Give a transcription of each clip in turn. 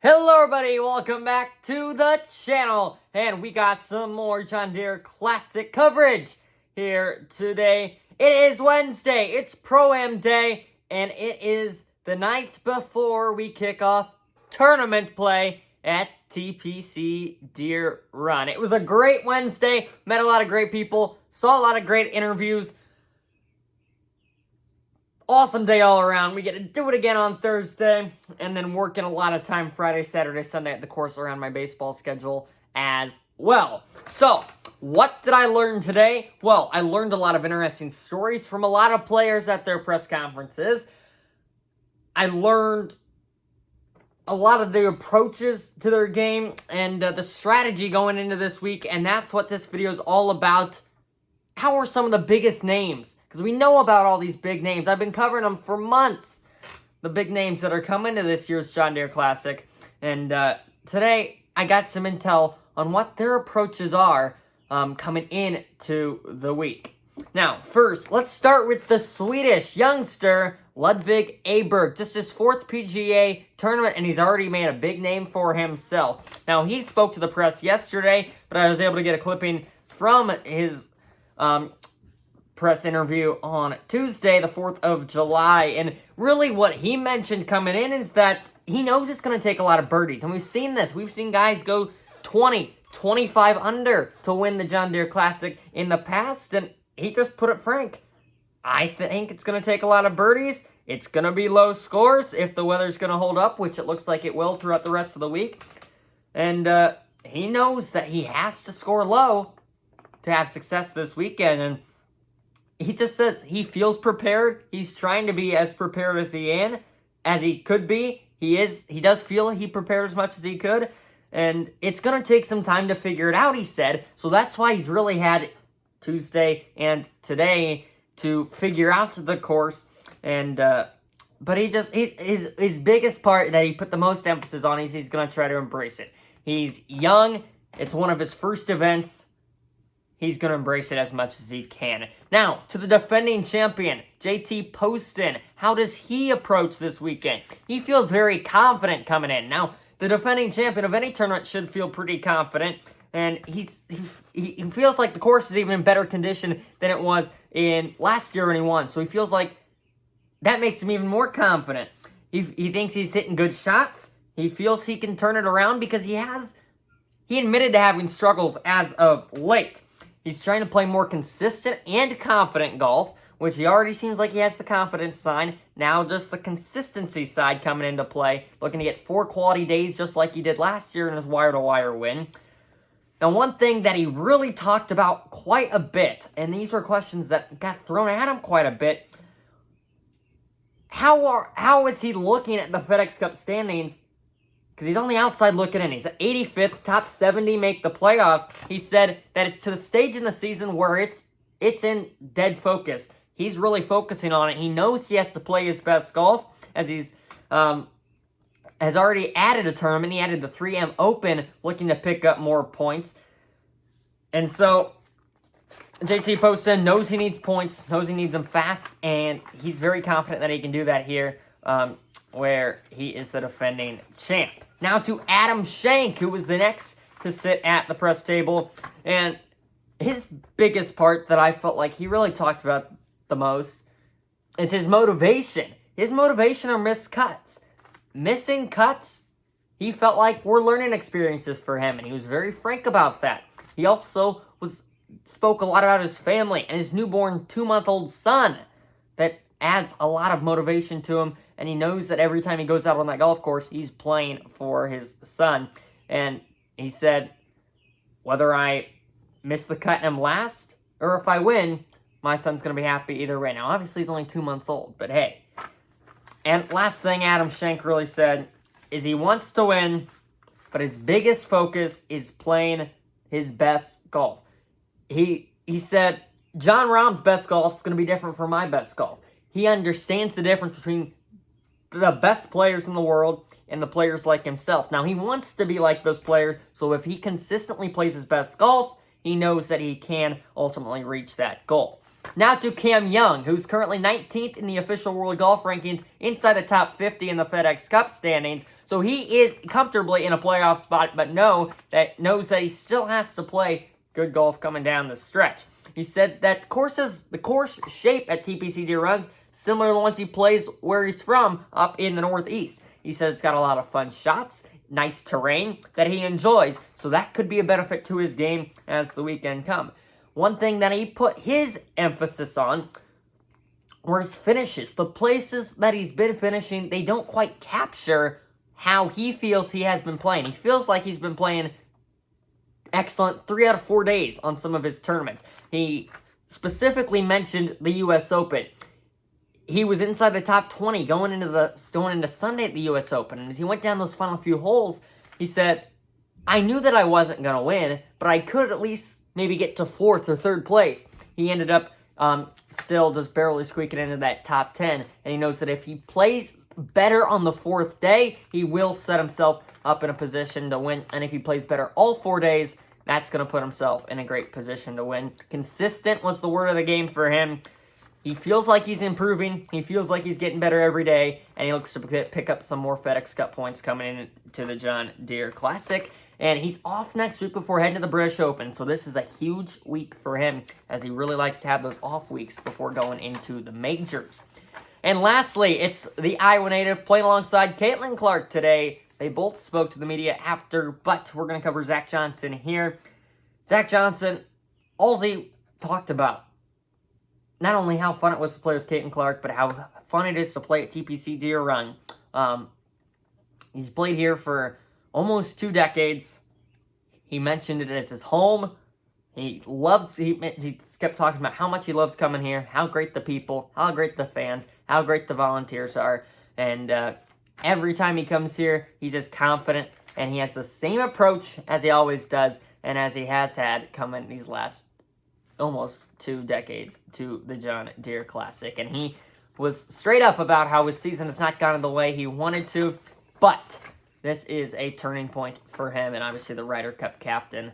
Hello everybody, welcome back to the channel, and we got some more John Deere Classic coverage here today. It is Wednesday, it's Pro-Am Day, and it is the night before we kick off tournament play at TPC Deere Run. It was a great Wednesday, met a lot of great people, saw a lot of great interviews. Awesome day all around. We get to do it again on Thursday, and then working a lot of time Friday, Saturday, Sunday at the course around my baseball schedule as well. So, what did I learn today? Well, I learned a lot of interesting stories from a lot of players at their press conferences. I learned a lot of the approaches to their game and the strategy going into this week, and that's what this video is all about. How are some of the biggest names? Because we know about all these big names. I've been covering them for months. The big names that are coming to this year's John Deere Classic. And today, I got some intel on what their approaches are coming into the week. Now, first, let's start with the Swedish youngster, Ludvig Aberg. Just his fourth PGA tournament, and he's already made a big name for himself. Now, he spoke to the press yesterday, but I was able to get a clipping from his press interview on Tuesday, the 4th of July. And really what he mentioned coming in is that he knows it's going to take a lot of birdies. And we've seen this. We've seen guys go 20, 25 under to win the John Deere Classic in the past. And he just put it frank. I think it's going to take a lot of birdies. It's going to be low scores if the weather's going to hold up, which it looks like it will throughout the rest of the week. And he knows that he has to score low to have success this weekend, and he just says he feels prepared. He's trying to be as prepared as he could be. He does feel he prepared as much as he could, and it's going to take some time to figure it out, he said. So that's why he's really had Tuesday and today to figure out the course. And but his biggest part that he put the most emphasis on is he's going to try to embrace it. He's young. It's one of his first events. He's going to embrace it as much as he can. Now, to the defending champion, JT Poston. How does he approach this weekend? He feels very confident coming in. Now, the defending champion of any tournament should feel pretty confident. And he feels like the course is even in better condition than it was in last year when he won. So he feels like that makes him even more confident. He thinks he's hitting good shots. He feels he can turn it around because he admitted to having struggles as of late. He's trying to play more consistent and confident golf, which he already seems like he has the confidence side. Now just the consistency side coming into play. Looking to get 4 quality days just like he did last year in his wire-to-wire win. Now one thing that he really talked about quite a bit, and these were questions that got thrown at him quite a bit. How is he looking at the FedEx Cup standings? Because he's on the outside looking in. He's at 85th, top 70 make the playoffs. He said that it's to the stage in the season where it's in dead focus. He's really focusing on it. He knows he has to play his best golf, as he's has already added a tournament. He added the 3M Open, looking to pick up more points. And so JT Poston knows he needs points, knows he needs them fast, and he's very confident that he can do that here, where he is the defending champ. Now to Adam Schenk, who was the next to sit at the press table. And his biggest part that I felt like he really talked about the most is his motivation. His motivation are missed cuts. Missing cuts, he felt like were learning experiences for him, and he was very frank about that. He also spoke a lot about his family and his newborn 2-month-old son. That adds a lot of motivation to him. And he knows that every time he goes out on that golf course, he's playing for his son. And he said, whether I miss the cut and am last, or if I win, my son's going to be happy either way. Now, obviously, he's only 2 months old, but hey. And last thing Adam Schenk really said is he wants to win, but his biggest focus is playing his best golf. He said, John Rahm's best golf is going to be different from my best golf. He understands the difference between the best players in the world and the players like himself. Now, he wants to be like those players, so if he consistently plays his best golf, he knows that he can ultimately reach that goal. Now to Cam Young, who's currently 19th in the official world golf rankings, inside the top 50 in the FedEx Cup standings. So he is comfortably in a playoff spot, but knows that he still has to play good golf coming down the stretch. He said that the course shape at TPC Deere runs similar to the ones he plays where he's from up in the Northeast. He said it's got a lot of fun shots, nice terrain that he enjoys, so that could be a benefit to his game as the weekend comes. One thing that he put his emphasis on were his finishes. The places that he's been finishing, they don't quite capture how he feels he has been playing. He feels like he's been playing excellent 3 out of 4 days on some of his tournaments. He specifically mentioned the U.S. Open. He was inside the top 20 going into Sunday at the U.S. Open, and as he went down those final few holes, he said, I knew that I wasn't going to win, but I could at least maybe get to 4th or 3rd place. He ended up still just barely squeaking into that top 10, and he knows that if he plays better on the 4th day, he will set himself up in a position to win, and if he plays better all 4 days, that's going to put himself in a great position to win. Consistent was the word of the game for him. He feels like he's improving. He feels like he's getting better every day, and he looks to pick up some more FedEx Cup points coming into the John Deere Classic. And he's off next week before heading to the British Open, so this is a huge week for him, as he really likes to have those off weeks before going into the majors. And lastly, it's the Iowa native playing alongside Caitlin Clark today. They both spoke to the media after, but we're going to cover Zach Johnson here. Zach Johnson, all he talked about, not only how fun it was to play with Caitlin Clark, but how fun it is to play at TPC Deere Run. He's played here for almost 2 decades. He mentioned it as his home. He kept talking about how much he loves coming here, how great the people, how great the fans, how great the volunteers are. And every time he comes here, he's just confident, and he has the same approach as he always does, and as he has had coming these last almost 2 decades to the John Deere Classic. And he was straight up about how his season has not gone the way he wanted to, but this is a turning point for him, and obviously the Ryder Cup captain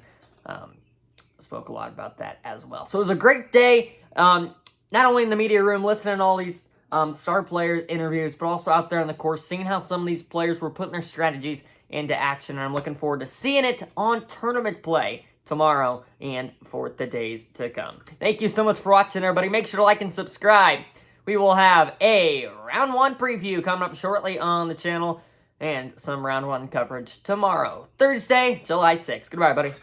spoke a lot about that as well. So it was a great day, not only in the media room, listening to all these star players' interviews, but also out there on the course, seeing how some of these players were putting their strategies into action, and I'm looking forward to seeing it on tournament play tomorrow and for the days to come. Thank you so much for watching, everybody. Make sure to like and subscribe. We will have a Round 1 preview coming up shortly on the channel, and some Round 1 coverage tomorrow, Thursday, July 6th. Goodbye, buddy.